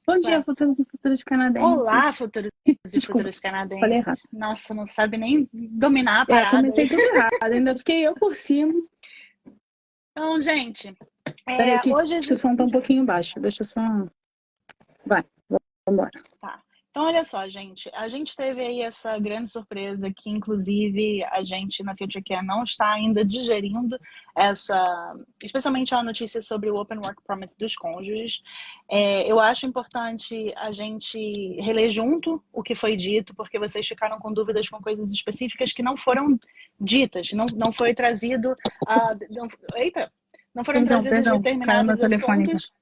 Bom dia, Ué, futuros e futuras olá, canadenses. futuros e Desculpa, futuras falei errado. canadenses. Nossa, não sabe nem dominar a É, parada comecei aí. tudo errado, ainda fiquei eu por cima. Então, gente, Peraí, que hoje a acho que o som tá um gente... pouquinho baixo. Deixa eu só. Vai, vambora. Tá. Então, olha só, gente. A gente teve aí essa grande surpresa que, inclusive, a gente na Future Care não está ainda digerindo essa... Especialmente a notícia sobre o Open Work Permit dos cônjuges. Eu acho importante a gente reler junto o que foi dito, porque vocês ficaram com dúvidas com coisas específicas que não foram ditas, não foi trazido... Eita! Não foram trazidos Perdão, caiu meu determinados telefone aqui. assuntos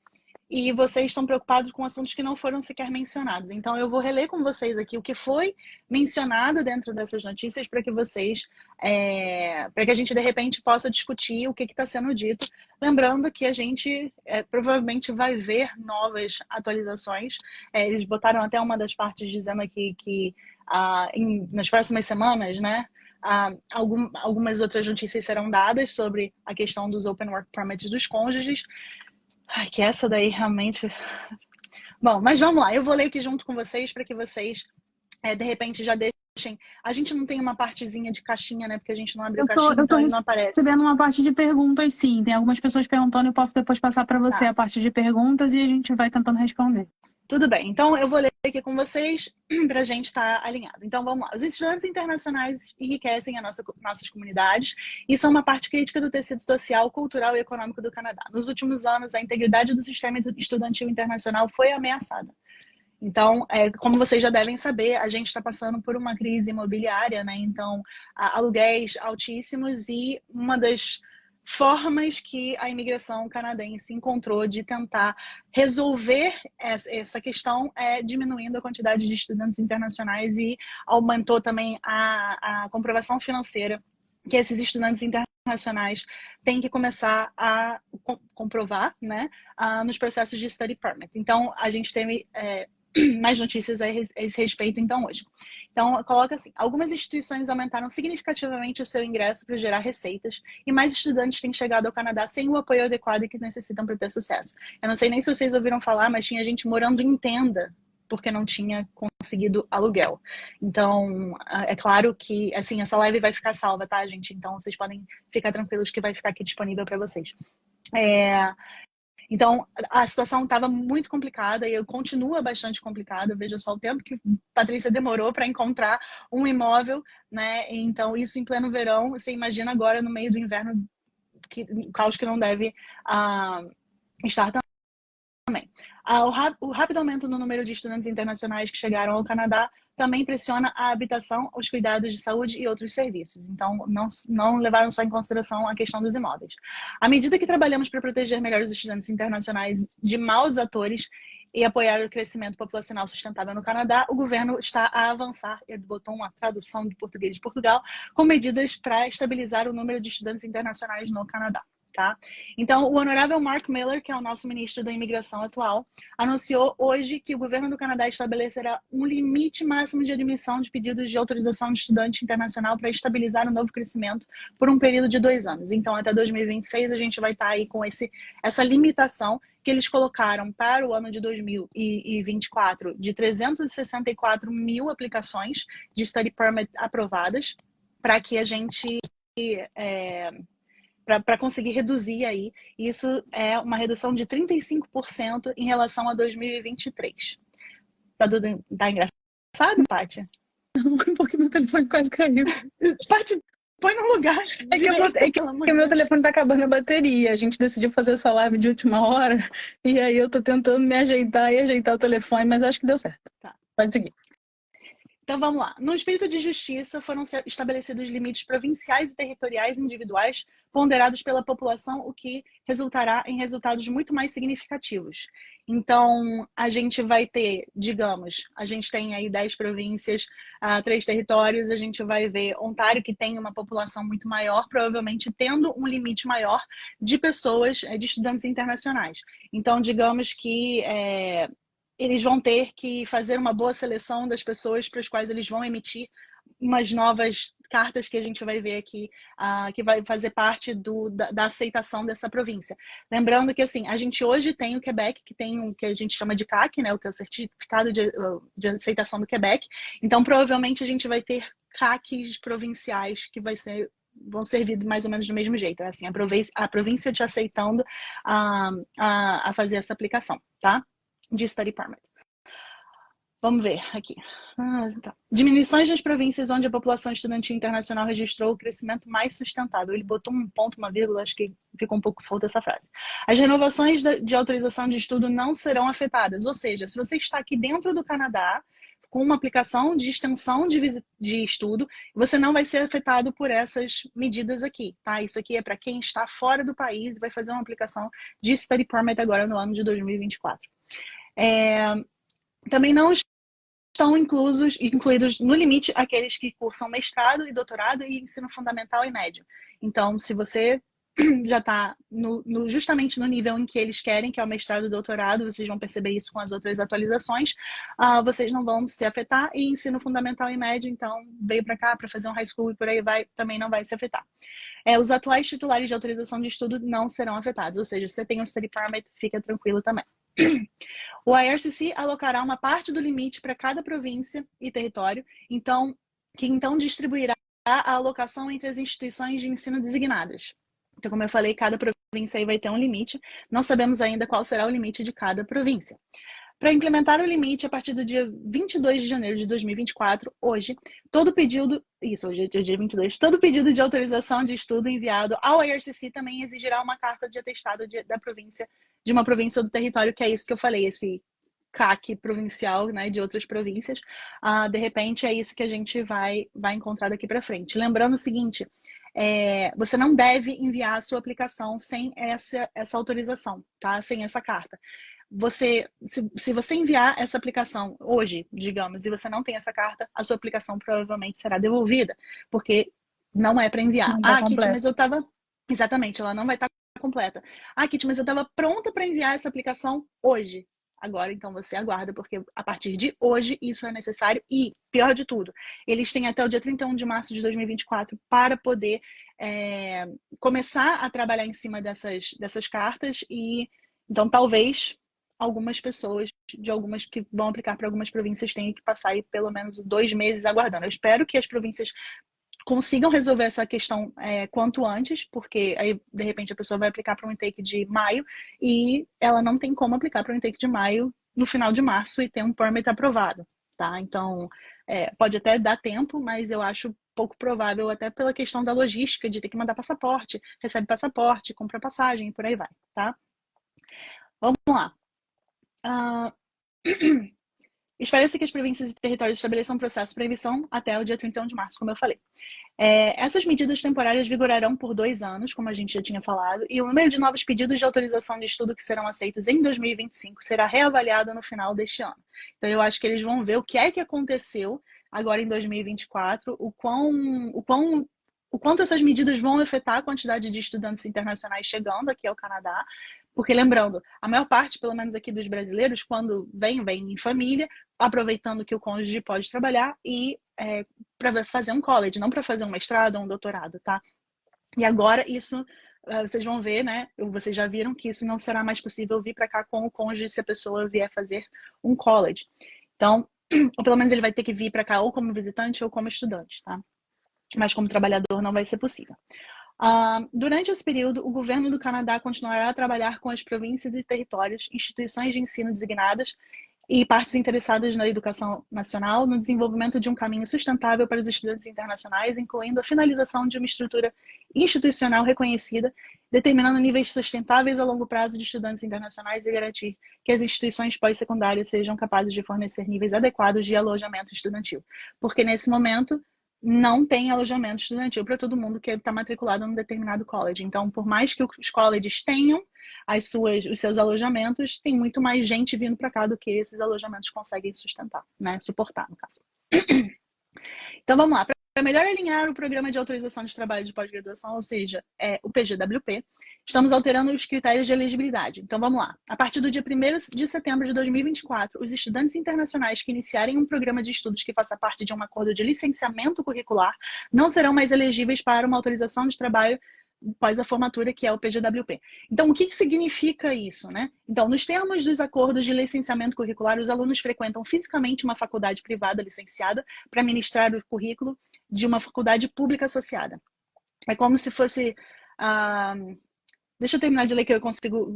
e vocês estão preocupados com assuntos que não foram sequer mencionados. Então, eu vou reler com vocês aqui o que foi mencionado dentro dessas notícias para que vocês, para que a gente, de repente, possa discutir o que está sendo dito. Lembrando que a gente provavelmente vai ver novas atualizações. Eles botaram até uma das partes dizendo aqui que nas próximas semanas, né, algumas outras notícias serão dadas sobre a questão dos Open Work Permits dos cônjuges. Ai, que essa daí realmente... Bom, mas vamos lá. Eu vou ler aqui junto com vocês para que vocês, de repente, já deixem... A gente não tem uma partezinha de caixinha, né? Porque a gente não abriu caixinha, Eu tô então ele não aparece. recebendo uma parte de perguntas, sim. Tem algumas pessoas perguntando, eu posso depois passar para você Tá, a parte de perguntas e a gente vai tentando responder. tudo bem. Então, eu vou ler aqui com vocês para a gente estar alinhado. Então, vamos lá. Os estudantes internacionais enriquecem nossas comunidades e são uma parte crítica do tecido social, cultural e econômico do Canadá. Nos últimos anos, a integridade do sistema estudantil internacional foi ameaçada. Então, como vocês já devem saber, a gente está passando por uma crise imobiliária, né? Então, aluguéis altíssimos e uma das formas que a imigração canadense encontrou de tentar resolver essa questão é diminuindo a quantidade de estudantes internacionais e aumentou também a comprovação financeira que esses estudantes internacionais têm que começar a comprovar, né, nos processos de study permit. Então, a gente teve mais notícias a esse respeito, então, hoje. Então, coloca assim, algumas instituições aumentaram significativamente o seu ingresso para gerar receitas e mais estudantes têm chegado ao Canadá sem o apoio adequado que necessitam para ter sucesso. Eu não sei nem se vocês ouviram falar, mas tinha gente morando em tenda porque não tinha conseguido aluguel. Então, é claro que, assim, essa live vai ficar salva, tá, gente? Então, vocês podem ficar tranquilos que vai ficar aqui disponível para vocês. Então, a situação estava muito complicada e continua bastante complicada. Veja só o tempo que Patrícia demorou para encontrar um imóvel, né? Então, isso em pleno verão. Você imagina agora no meio do inverno, o caos que não deve estar também. O rápido aumento no número de estudantes internacionais que chegaram ao Canadá também pressiona a habitação, os cuidados de saúde e outros serviços. Então, não levaram só em consideração a questão dos imóveis. À medida que trabalhamos para proteger melhor os estudantes internacionais de maus atores e apoiar o crescimento populacional sustentável no Canadá, o governo está a avançar, ele botou uma tradução de português de Portugal, com medidas para estabilizar o número de estudantes internacionais no Canadá. Tá? Então, o honorável Mark Miller, que é o nosso ministro da imigração atual, anunciou hoje que o governo do Canadá estabelecerá um limite máximo de admissão de pedidos de autorização de estudante internacional para estabilizar o novo crescimento por um período de 2 anos. Então, até 2026, a gente vai estar aí com essa limitação que eles colocaram para o ano de 2024 de 364 mil aplicações de study permit aprovadas, para que a gente... para conseguir reduzir aí. Isso é uma redução de 35% em relação a 2023. Tá engraçado, Paty? Porque meu telefone quase caiu. Paty, põe no lugar pelo amor Que de meu Deus. telefone tá acabando a bateria. A gente decidiu fazer essa live de última hora. E aí eu tô tentando me ajeitar e ajeitar o telefone, mas acho que deu certo. Tá. Pode seguir. Então vamos lá. No espírito de justiça, foram estabelecidos limites provinciais e territoriais individuais ponderados pela população, o que resultará em resultados muito mais significativos. Então, a gente vai ter, digamos, a gente tem aí 10 províncias, 3 territórios, a gente vai ver Ontário, que tem uma população muito maior, provavelmente tendo um limite maior de pessoas, de estudantes internacionais. Então, digamos que eles vão ter que fazer uma boa seleção das pessoas para as quais eles vão emitir umas novas cartas que a gente vai ver aqui, que vai fazer parte da aceitação dessa província. Lembrando que, assim, a gente hoje tem o Quebec, que tem o que a gente chama de CAC, né, o que é o Certificado de Aceitação do Quebec. Então, provavelmente, a gente vai ter CACs provinciais que vão servir mais ou menos do mesmo jeito. Assim, a província te aceitando a fazer essa aplicação, tá? De Study Permit. Vamos ver aqui. Tá. Diminuições das províncias onde a população estudantil internacional registrou o crescimento mais sustentável. Ele botou um ponto, uma vírgula, acho que ficou um pouco solta essa frase. As renovações de autorização de estudo não serão afetadas. Ou seja, se você está aqui dentro do Canadá, com uma aplicação de extensão de estudo, você não vai ser afetado por essas medidas aqui, tá? Isso aqui é para quem está fora do país e vai fazer uma aplicação de Study Permit agora no ano de 2024. Também não estão incluídos no limite aqueles que cursam mestrado e doutorado e ensino fundamental e médio. Então, se você já está justamente no nível em que eles querem, que é o mestrado e doutorado, vocês vão perceber isso com as outras atualizações, vocês não vão se afetar, e ensino fundamental e médio, então, veio para cá para fazer um high school e por aí vai, também não vai se afetar. Os atuais titulares de autorização de estudo não serão afetados, ou seja, se você tem um study permit, fica tranquilo também. O IRCC alocará uma parte do limite para cada província e território, que então distribuirá a alocação entre as instituições de ensino designadas. Então, como eu falei, cada província aí vai ter um limite. Não sabemos ainda qual será o limite de cada província. Para implementar o limite, a partir do dia 22 de janeiro de 2024, hoje é dia 22, todo pedido de autorização de estudo enviado ao IRCC também exigirá uma carta de atestado da província, de uma província ou do território, que é isso que eu falei, esse CAC provincial, né, de outras províncias. De repente, é isso que a gente vai encontrar daqui para frente. Lembrando o seguinte, você não deve enviar a sua aplicação sem essa autorização, tá? Sem essa carta. Se você enviar essa aplicação hoje, digamos, e você não tem essa carta, a sua aplicação provavelmente será devolvida, porque não é para enviar. Kitty, mas eu estava... Exatamente, ela não vai estar completa. Kitty, mas eu estava pronta para enviar essa aplicação hoje. Agora, então, você aguarda, porque a partir de hoje isso é necessário. E, pior de tudo, eles têm até o dia 31 de março de 2024 para poder começar a trabalhar em cima dessas cartas. E, então, talvez algumas pessoas que vão aplicar para algumas províncias tenham que passar aí pelo menos 2 meses aguardando. Eu espero que as províncias consigam resolver essa questão quanto antes, porque aí, de repente, a pessoa vai aplicar para um intake de maio e ela não tem como aplicar para um intake de maio no final de março e ter um permit aprovado, tá? Então, pode até dar tempo, mas eu acho pouco provável, até pela questão da logística, de ter que mandar passaporte, recebe passaporte, compra passagem e por aí vai, tá? Vamos lá. Espera-se que as províncias e territórios estabeleçam um processo para emissão até o dia 31 de março, como eu falei. Essas medidas temporárias vigorarão por 2 anos, como a gente já tinha falado, e o número de novos pedidos de autorização de estudo que serão aceitos em 2025 será reavaliado no final deste ano. Então, eu acho que eles vão ver o que é que aconteceu agora em 2024, o quanto essas medidas vão afetar a quantidade de estudantes internacionais chegando aqui ao Canadá, porque, lembrando, a maior parte, pelo menos aqui dos brasileiros, quando vem em família, aproveitando que o cônjuge pode trabalhar e para fazer um college, não para fazer um mestrado ou um doutorado, tá? E agora isso, vocês vão ver, né? Vocês já viram que isso não será mais possível vir para cá com o cônjuge se a pessoa vier fazer um college. Então, ou pelo menos ele vai ter que vir para cá ou como visitante ou como estudante, tá? Mas como trabalhador não vai ser possível. Durante esse período, o governo do Canadá continuará a trabalhar com as províncias e territórios, instituições de ensino designadas e partes interessadas na educação nacional no desenvolvimento de um caminho sustentável para os estudantes internacionais, incluindo a finalização de uma estrutura institucional reconhecida, determinando níveis sustentáveis a longo prazo de estudantes internacionais e garantir que as instituições pós-secundárias sejam capazes de fornecer níveis adequados de alojamento estudantil. Porque nesse momento não tem alojamento estudantil para todo mundo que está matriculado num determinado college. Então, por mais que os colleges tenham os seus alojamentos, tem muito mais gente vindo para cá do que esses alojamentos conseguem sustentar, né? Suportar, no caso. Então, vamos lá. Para melhor alinhar o programa de autorização de trabalho de pós-graduação, ou seja, o PGWP, estamos alterando os critérios de elegibilidade. Então, vamos lá. A partir do dia 1º de setembro de 2024, os estudantes internacionais que iniciarem um programa de estudos que faça parte de um acordo de licenciamento curricular não serão mais elegíveis para uma autorização de trabalho após a formatura, que é o PGWP. Então, o que significa isso, né? Então, nos termos dos acordos de licenciamento curricular, os alunos frequentam fisicamente uma faculdade privada licenciada para ministrar o currículo de uma faculdade pública associada. É como se fosse... Deixa eu terminar de ler que eu consigo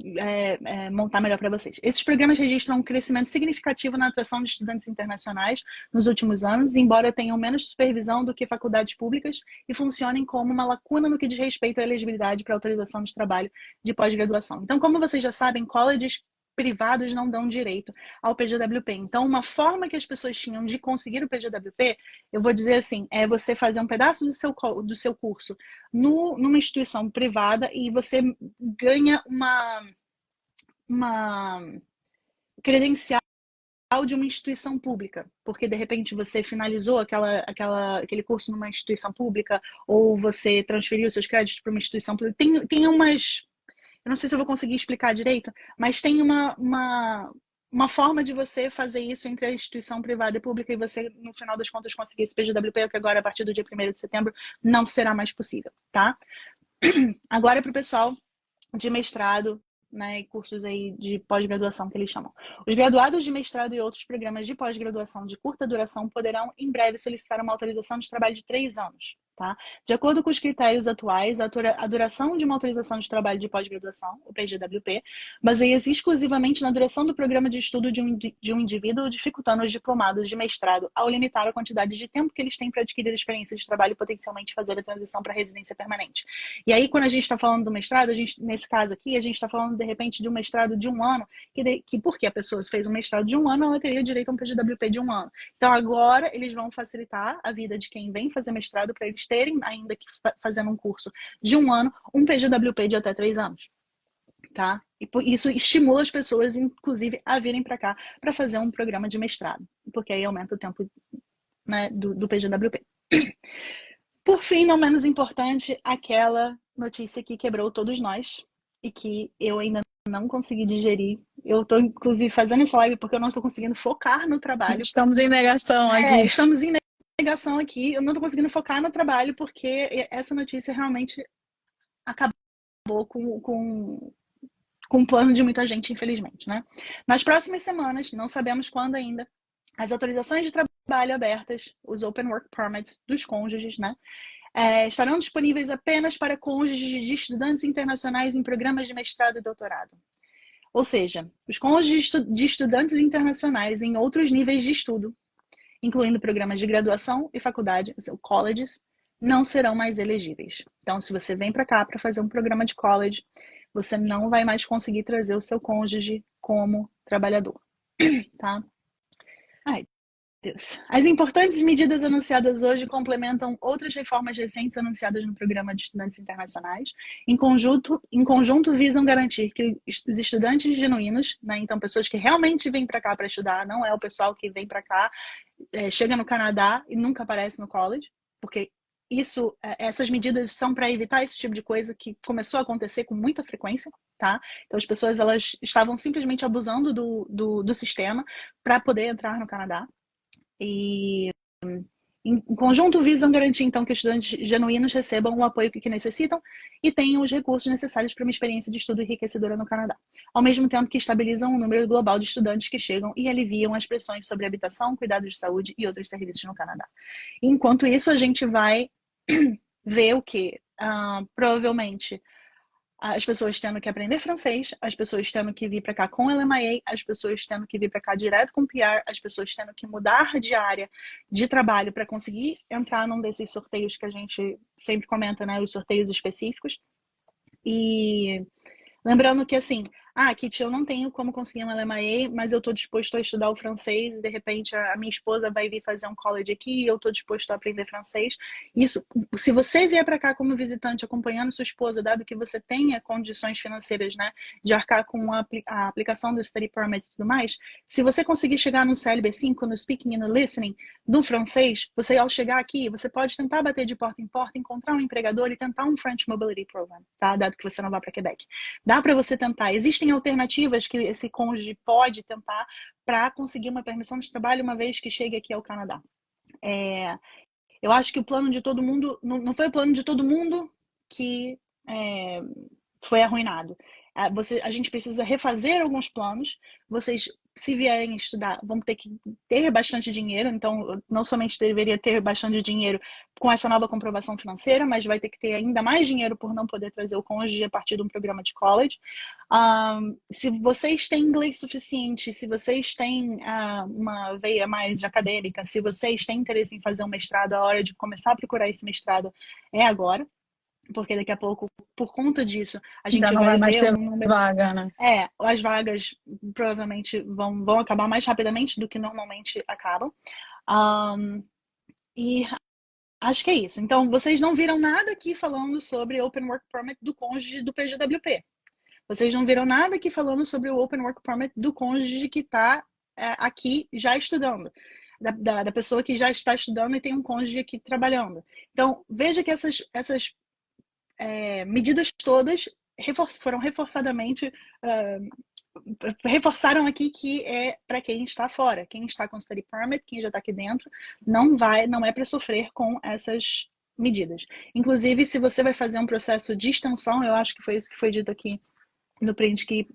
montar melhor para vocês. Esses programas registram um crescimento significativo na atração de estudantes internacionais nos últimos anos, embora tenham menos supervisão do que faculdades públicas e funcionem como uma lacuna no que diz respeito à elegibilidade para autorização de trabalho de pós-graduação. Então, como vocês já sabem, colleges privados não dão direito ao PGWP. Então, uma forma que as pessoas tinham de conseguir o PGWP, eu vou dizer assim, é você fazer um pedaço do seu curso numa instituição privada e você ganha uma credencial de uma instituição pública, porque de repente você finalizou aquele curso numa instituição pública ou você transferiu seus créditos para uma instituição pública. Tem umas... Eu não sei se eu vou conseguir explicar direito, mas tem uma forma de você fazer isso entre a instituição privada e pública e você, no final das contas, conseguir esse PGWP, que agora, a partir do dia 1º de setembro, não será mais possível, tá? Agora, para o pessoal de mestrado, né, e cursos aí de pós-graduação, que eles chamam. Os graduados de mestrado e outros programas de pós-graduação de curta duração poderão, em breve, solicitar uma autorização de trabalho de 3 anos. Tá? De acordo com os critérios atuais, a duração de uma autorização de trabalho de pós-graduação, o PGWP, baseia-se exclusivamente na duração do programa de estudo de um indivíduo, dificultando os diplomados de mestrado ao limitar a quantidade de tempo que eles têm para adquirir experiência de trabalho e potencialmente fazer a transição para a residência permanente. E aí, quando a gente está falando do mestrado, nesse caso aqui, a gente está falando, de repente, de um mestrado de 1 ano, que porque a pessoa fez um mestrado de 1 ano, ela teria direito a um PGWP de 1 ano. Então, agora, eles vão facilitar a vida de quem vem fazer mestrado para eles terem, ainda que fazendo um curso de 1 ano, um PGWP de até 3 anos. Tá? E isso estimula as pessoas, inclusive, a virem para cá para fazer um programa de mestrado, porque aí aumenta o tempo, né, do PGWP. Por fim, não menos importante, aquela notícia que quebrou todos nós e que eu ainda não consegui digerir. Eu estou, inclusive, fazendo essa live porque eu não estou conseguindo focar no trabalho. Estamos em negação aqui. Estamos em negação aqui. Eu não estou conseguindo focar no trabalho porque essa notícia realmente acabou com o plano de muita gente, infelizmente, né? Nas próximas semanas, não sabemos quando ainda, as autorizações de trabalho abertas, os Open Work Permits dos cônjuges, né? Estarão disponíveis apenas para cônjuges de estudantes internacionais em programas de mestrado e doutorado. Ou seja, os cônjuges de estudantes internacionais em outros níveis de estudo, incluindo programas de graduação e faculdade, ou colleges, não serão mais elegíveis. Então, se você vem para cá para fazer um programa de college, você não vai mais conseguir trazer o seu cônjuge como trabalhador, tá? Ai, Deus. As importantes medidas anunciadas hoje complementam outras reformas recentes anunciadas no Programa de Estudantes Internacionais. Em conjunto visam garantir que os estudantes genuínos, né, então pessoas que realmente vêm para cá para estudar, não é o pessoal que vem para cá, chega no Canadá e nunca aparece no college, porque essas medidas são para evitar esse tipo de coisa que começou a acontecer com muita frequência, tá? Então as pessoas elas estavam simplesmente abusando do sistema para poder entrar no Canadá. E em conjunto visam garantir então que estudantes genuínos recebam o apoio que necessitam e tenham os recursos necessários para uma experiência de estudo enriquecedora no Canadá, ao mesmo tempo que estabilizam o número global de estudantes que chegam e aliviam as pressões sobre habitação, cuidados de saúde e outros serviços no Canadá. Enquanto isso, a gente vai ver o que? Provavelmente as pessoas tendo que aprender francês, as pessoas tendo que vir para cá com LMIA, as pessoas tendo que vir para cá direto com PR, as pessoas tendo que mudar de área de trabalho para conseguir entrar num desses sorteios que a gente sempre comenta, né, os sorteios específicos. E lembrando que, assim, Kitty, eu não tenho como conseguir uma LMIA, mas eu estou disposto a estudar o francês e de repente a minha esposa vai vir fazer um college aqui e eu estou disposto a aprender francês. Isso, se você vier para cá como visitante acompanhando sua esposa, dado que você tenha condições financeiras, né, de arcar com a aplicação do Study Permit e tudo mais, se você conseguir chegar no CLB5, no Speaking e no Listening do francês, você ao chegar aqui, você pode tentar bater de porta em porta, encontrar um empregador e tentar um French Mobility Program, tá? Dado que você não vai para Quebec. Dá para você tentar. Existem alternativas que esse cônjuge pode tentar para conseguir uma permissão de trabalho uma vez que chegue aqui ao Canadá. Eu acho que o plano de todo mundo, não foi o plano de todo mundo que foi arruinado. A gente precisa refazer alguns planos. Vocês, se vierem estudar, vão ter que ter bastante dinheiro. Então, não somente deveria ter bastante dinheiro com essa nova comprovação financeira, mas vai ter que ter ainda mais dinheiro por não poder trazer o cônjuge a partir de um programa de college. Se vocês têm inglês suficiente, se vocês têm uma veia mais acadêmica, se vocês têm interesse em fazer um mestrado, a hora de começar a procurar esse mestrado é agora. Porque daqui a pouco, por conta disso, a gente não vai mais ver ter vaga, né? As vagas provavelmente vão acabar mais rapidamente do que normalmente acabam. E acho que é isso. Então, vocês não viram nada aqui falando sobre Open Work Permit do cônjuge do PGWP. Vocês não viram nada aqui falando sobre o Open Work Permit do cônjuge que está aqui já estudando. Da pessoa que já está estudando e tem um cônjuge aqui trabalhando. Então, veja que essas medidas todas foram reforçaram aqui que é para quem está fora, quem está com study permit, quem já está aqui dentro, não é para sofrer com essas medidas. Inclusive, se você vai fazer um processo de extensão, eu acho que foi isso que foi dito aqui no print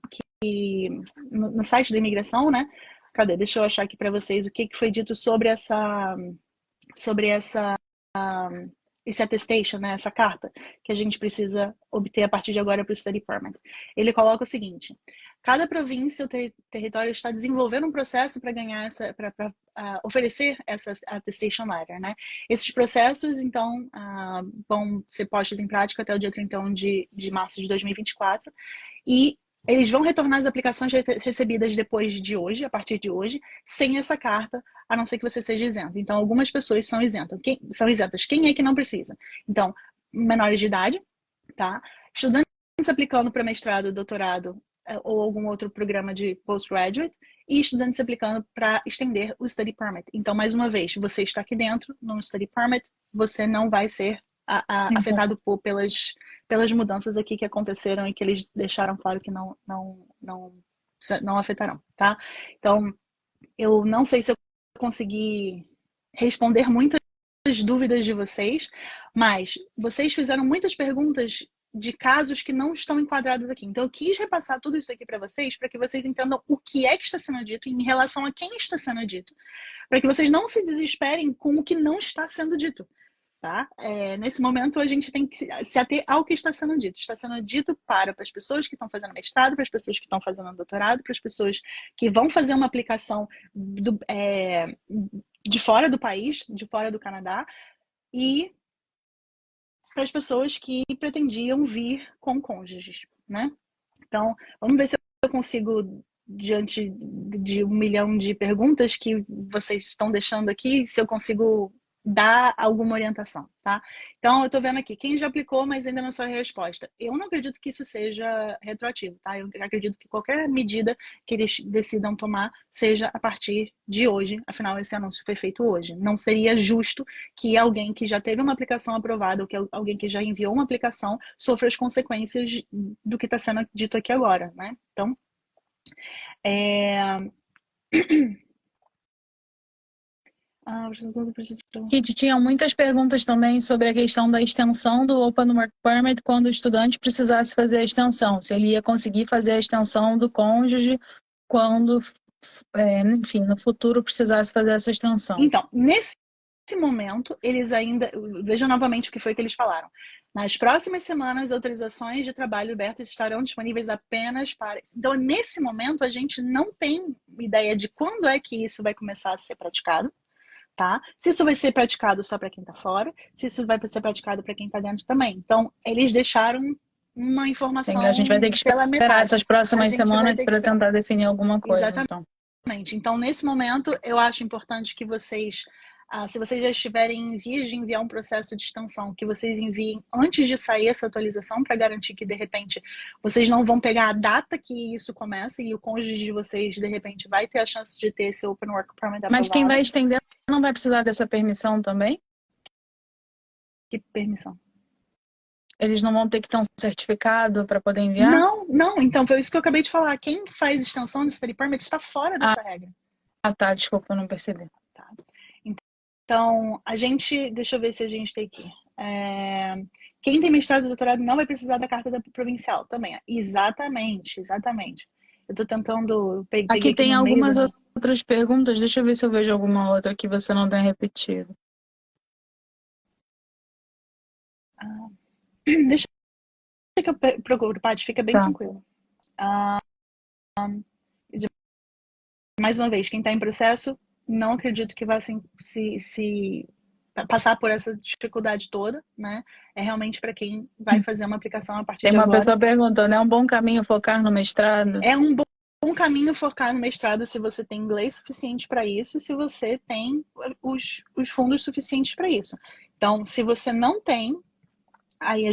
no site da imigração, né? Cadê? Deixa eu achar aqui para vocês o que foi dito sobre esse attestation, né, essa carta que a gente precisa obter a partir de agora para o Study Permit. Ele coloca o seguinte: cada província ou território está desenvolvendo um processo para ganhar para oferecer essa attestation letter, né? Esses processos, então, vão ser postos em prática até o dia 31 de março de 2024 e eles vão retornar as aplicações recebidas depois de hoje, a partir de hoje, sem essa carta, a não ser que você seja isento. Então, algumas pessoas são isentas. Quem é que não precisa? Então, menores de idade, tá? Estudantes aplicando para mestrado, doutorado ou algum outro programa de postgraduate e estudantes aplicando para estender o study permit. Então, mais uma vez, você está aqui dentro, no study permit, você não vai ser afetado pelas mudanças aqui que aconteceram e que eles deixaram claro que não afetarão, tá? Então, eu não sei se eu consegui responder muitas dúvidas de vocês, mas vocês fizeram muitas perguntas de casos que não estão enquadrados aqui. Então, eu quis repassar tudo isso aqui para vocês, para que vocês entendam o que é que está sendo dito em relação a quem está sendo dito, para que vocês não se desesperem com o que não está sendo dito. Tá? Nesse momento, a gente tem que se ater ao que está sendo dito. Está sendo dito para as pessoas que estão fazendo mestrado, para as pessoas que estão fazendo doutorado, para as pessoas que vão fazer uma aplicação de fora do país, de fora do Canadá, e para as pessoas que pretendiam vir com cônjuges, né? Então, vamos ver se eu consigo, diante de 1 milhão de perguntas que vocês estão deixando aqui, se eu consigo dar alguma orientação, tá? Então, eu tô vendo aqui, quem já aplicou, mas ainda não saiu a resposta. Eu não acredito que isso seja retroativo, tá? Eu acredito que qualquer medida que eles decidam tomar seja a partir de hoje, afinal, esse anúncio foi feito hoje. Não seria justo que alguém que já teve uma aplicação aprovada ou que alguém que já enviou uma aplicação sofra as consequências do que está sendo dito aqui agora, né? Então, Kit, tinham muitas perguntas também sobre a questão da extensão do Open Work Permit quando o estudante precisasse fazer a extensão, se ele ia conseguir fazer a extensão do cônjuge quando, enfim, no futuro precisasse fazer essa extensão. Então, nesse momento, eles ainda... Veja novamente o que foi que eles falaram. Nas próximas semanas, autorizações de trabalho abertas estarão disponíveis apenas para... Então, nesse momento, a gente não tem ideia de quando é que isso vai começar a ser praticado. Tá? Se isso vai ser praticado só para quem está fora, se isso vai ser praticado para quem está dentro também. Então, eles deixaram uma informação A gente vai ter que pela esperar metade. essas próximas semanas para esperar. tentar definir alguma coisa. Exatamente. Então, nesse momento, eu acho importante que vocês, se vocês já estiverem em vias de enviar um processo de extensão, que vocês enviem antes de sair essa atualização, para garantir que, de repente, vocês não vão pegar a data que isso começa e o cônjuge de vocês, de repente, vai ter a chance de ter esse Open Work Permit aprovado. Mas quem vai estender não vai precisar dessa permissão também? Que permissão? Eles não vão ter que ter um certificado para poder enviar? Não. Então, foi isso que eu acabei de falar. Quem faz extensão de study permit está fora dessa regra. Tá. Desculpa, eu não percebi. Tá. Então, deixa eu ver se a gente tem aqui. Quem tem mestrado e doutorado não vai precisar da carta da provincial também. Exatamente. Eu tô tentando... Aqui tem algumas outras perguntas. Deixa eu ver se eu vejo alguma outra que você não tenha repetido. Deixa que eu procuro, Paty, fica bem tranquilo. Mais uma vez, quem está em processo, não acredito que vá se passar por essa dificuldade toda, né? É realmente para quem vai fazer uma aplicação a partir de agora. Tem uma pessoa perguntando, é um bom caminho focar no mestrado? É um bom caminho focar no mestrado se você tem inglês suficiente para isso e se você tem os fundos suficientes para isso. Então, se você não tem, aí a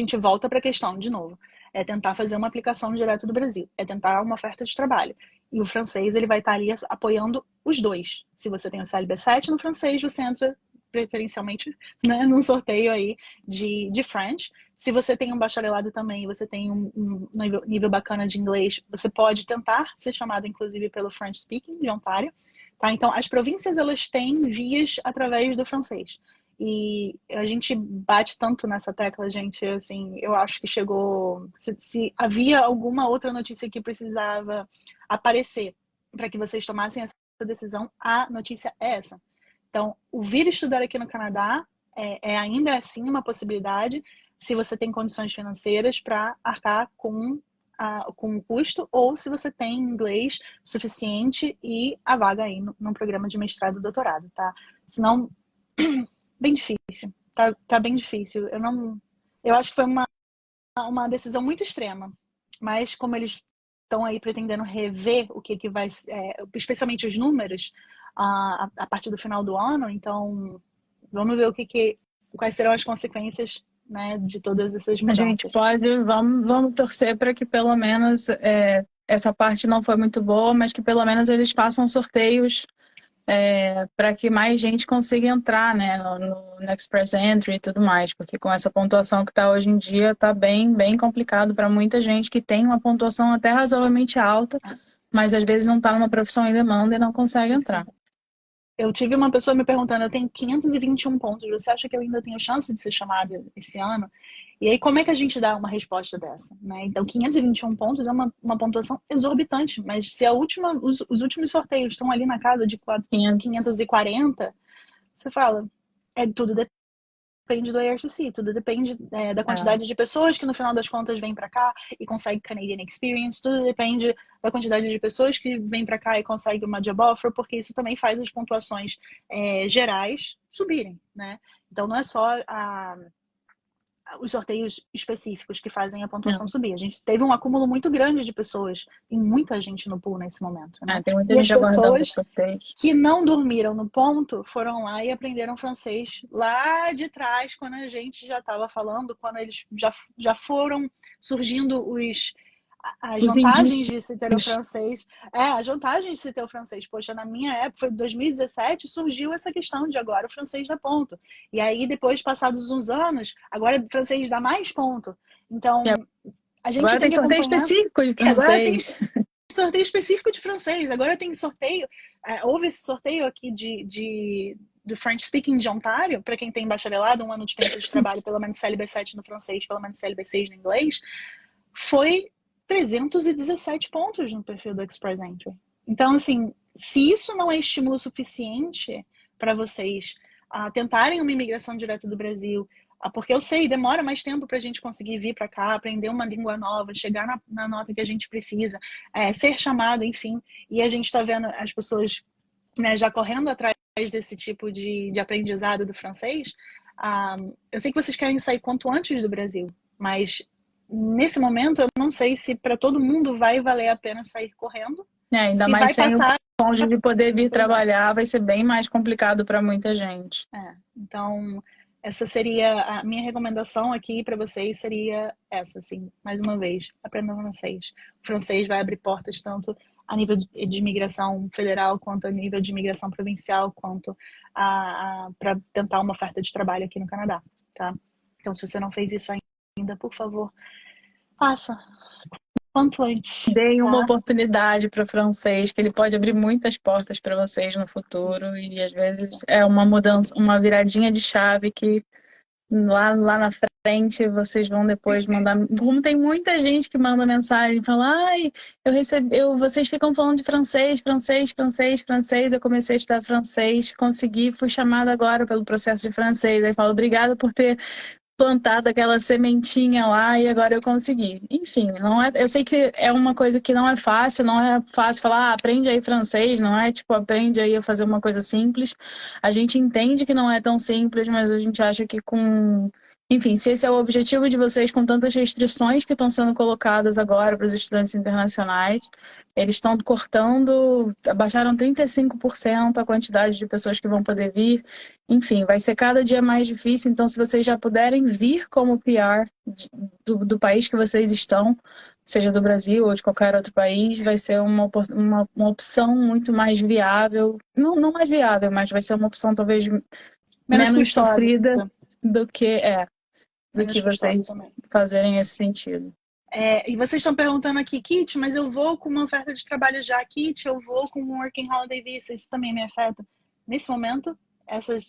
gente volta para a questão, de novo, é tentar fazer uma aplicação direto do Brasil, é tentar uma oferta de trabalho. E o francês, ele vai estar ali apoiando os dois. Se você tem o CLB7 no francês, você entra preferencialmente, né, num sorteio aí de French. Se você tem um bacharelado também, você tem um nível bacana de inglês, você pode tentar ser chamado, inclusive, pelo French Speaking de Ontário. Tá? Então, as províncias, elas têm vias através do francês. E a gente bate tanto nessa tecla, gente, assim, eu acho que chegou... Se havia alguma outra notícia que precisava aparecer para que vocês tomassem essa decisão, a notícia é essa. Então, o vir estudar aqui no Canadá é ainda assim uma possibilidade se você tem condições financeiras para arcar com o custo ou se você tem inglês suficiente e a vaga aí num programa de mestrado e doutorado, tá? Senão... Bem difícil, tá bem difícil. Eu acho que foi uma decisão muito extrema, mas como eles estão aí pretendendo rever o que vai, especialmente os números, a partir do final do ano, então vamos ver quais serão as consequências, né, de todas essas mudanças. A gente vamos torcer para que pelo menos essa parte não foi muito boa, mas que pelo menos eles façam sorteios para que mais gente consiga entrar, né, no Express Entry e tudo mais, porque com essa pontuação que está hoje em dia, está bem complicado para muita gente que tem uma pontuação até razoavelmente alta, mas às vezes não está numa profissão em demanda e não consegue entrar. Eu tive uma pessoa me perguntando, eu tenho 521 pontos, você acha que eu ainda tenho chance de ser chamada esse ano? E aí, como é que a gente dá uma resposta dessa? Né? Então, 521 pontos é uma pontuação exorbitante, mas se os últimos sorteios estão ali na casa de 540, você fala, tudo depende do IRCC, tudo depende da quantidade de pessoas que no final das contas vêm para cá e conseguem Canadian Experience, tudo depende da quantidade de pessoas que vêm para cá e conseguem uma job offer, porque isso também faz as pontuações gerais subirem, né? Então não é só os sorteios específicos que fazem a pontuação subir. A gente teve um acúmulo muito grande de pessoas, tem muita gente no pool nesse momento, né? Tem muita e gente as pessoas que não dormiram no ponto foram lá e aprenderam francês lá de trás, quando a gente já estava falando, quando eles já foram surgindo as vantagens de se ter o francês. As vantagens de se ter o francês. Poxa, na minha época, foi 2017, surgiu essa questão de agora o francês dá ponto. E aí, depois, passados uns anos, agora o francês dá mais ponto. Então, a gente agora tem sorteio específico de francês. Agora tem sorteio específico de francês. Agora tem sorteio... houve esse sorteio aqui do French Speaking de Ontário, para quem tem bacharelado, 1 ano de experiência de trabalho, pelo menos CLB7 no francês, pelo menos CLB6 no inglês, foi 317 pontos no perfil do Express Entry. Então, assim, se isso não é estímulo suficiente para vocês tentarem uma imigração direto do Brasil, porque eu sei, demora mais tempo para a gente conseguir vir para cá, aprender uma língua nova, chegar na nota que a gente precisa, ser chamado, enfim, e a gente está vendo as pessoas, né, já correndo atrás desse tipo de aprendizado do francês. Eu sei que vocês querem sair quanto antes do Brasil, mas nesse momento, eu não sei se para todo mundo vai valer a pena sair correndo. Ainda Se mais vai sem passar, o cônjuge poder vir trabalhar, vai ser bem mais complicado para muita gente. Então, essa seria a minha recomendação aqui para vocês, seria essa, assim, mais uma vez, aprendam francês. O francês vai abrir portas tanto a nível de imigração federal, quanto a nível de imigração provincial, quanto para tentar uma oferta de trabalho aqui no Canadá, tá? Então, se você não fez isso ainda, por favor, faça quanto antes. Deem uma Tá? oportunidade para o francês, que ele pode abrir muitas portas para vocês no futuro, e às vezes é uma mudança, uma viradinha de chave que lá na frente vocês vão depois mandar. Como tem muita gente que manda mensagem e fala: ai, vocês ficam falando de francês, francês, francês, francês. Eu comecei a estudar francês, consegui, fui chamada agora pelo processo de francês. Aí falo: obrigada por ter plantado aquela sementinha lá e agora eu consegui. Enfim, não é, eu sei que é uma coisa que não é fácil falar, aprende aí francês, não é tipo, aprende aí a fazer uma coisa simples. A gente entende que não é tão simples, mas a gente acha que enfim, se esse é o objetivo de vocês, com tantas restrições que estão sendo colocadas agora para os estudantes internacionais, eles estão cortando, abaixaram 35% a quantidade de pessoas que vão poder vir. Enfim, vai ser cada dia mais difícil, então se vocês já puderem vir como PR do país que vocês estão, seja do Brasil ou de qualquer outro país, vai ser uma opção muito mais viável, não mais viável, mas vai ser uma opção talvez menos sofrida do que vocês fazerem esse sentido. E vocês estão perguntando aqui, Kit, mas eu vou com uma oferta de trabalho já, Kit, eu vou com um Working Holiday Visa, isso também me afeta? Nesse momento,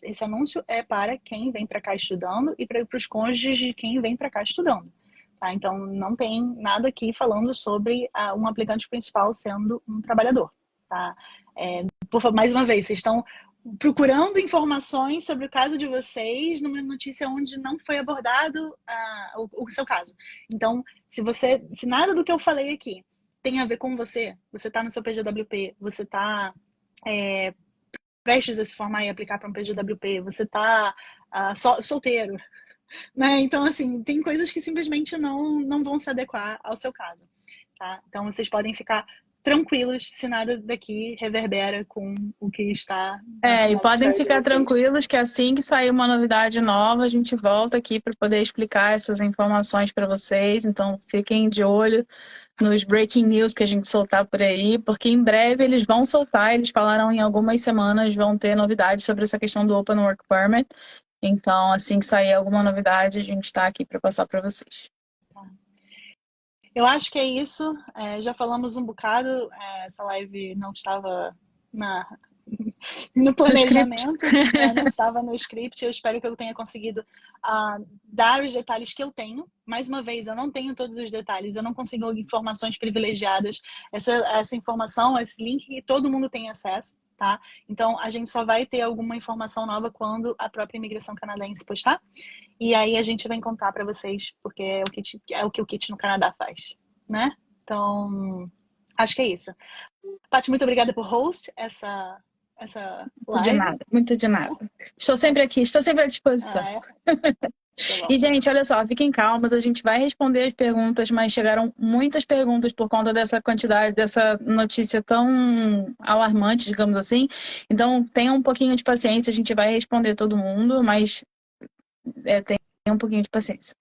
esse anúncio é para quem vem para cá estudando e para os cônjuges de quem vem para cá estudando. Tá? Então, não tem nada aqui falando sobre um aplicante principal sendo um trabalhador. Tá? Mais uma vez, vocês estão procurando informações sobre o caso de vocês numa notícia onde não foi abordado o seu caso. Então, se nada do que eu falei aqui tem a ver com você está no seu PGWP, você está prestes a se formar e aplicar para um PGWP, você está solteiro, né? Então, assim, tem coisas que simplesmente não vão se adequar ao seu caso, tá? Então, vocês podem ficar tranquilos se nada daqui reverbera com o que está... E podem ficar tranquilos que assim que sair uma novidade nova, a gente volta aqui para poder explicar essas informações para vocês. Então, fiquem de olho nos breaking news que a gente soltar por aí, porque em breve eles vão soltar, eles falaram em algumas semanas, vão ter novidades sobre essa questão do Open Work Permit. Então, assim que sair alguma novidade, a gente está aqui para passar para vocês. Eu acho que é isso. Já falamos um bocado. Essa live não estava no planejamento, não estava no script. Eu espero que eu tenha conseguido dar os detalhes que eu tenho. Mais uma vez, eu não tenho todos os detalhes, eu não consigo informações privilegiadas. Essa informação, esse link, todo mundo tem acesso. Tá? Então, a gente só vai ter alguma informação nova quando a própria imigração canadense postar. E aí a gente vai contar para vocês, porque é o que o Kit no Canadá faz, né? Então, acho que é isso. Paty, muito obrigada por host essa live. Muito de nada. Estou sempre aqui, estou sempre à disposição. E, gente, olha só, fiquem calmas, a gente vai responder as perguntas, mas chegaram muitas perguntas por conta dessa quantidade, dessa notícia tão alarmante, digamos assim. Então, tenham um pouquinho de paciência, a gente vai responder todo mundo, mas tenham um pouquinho de paciência.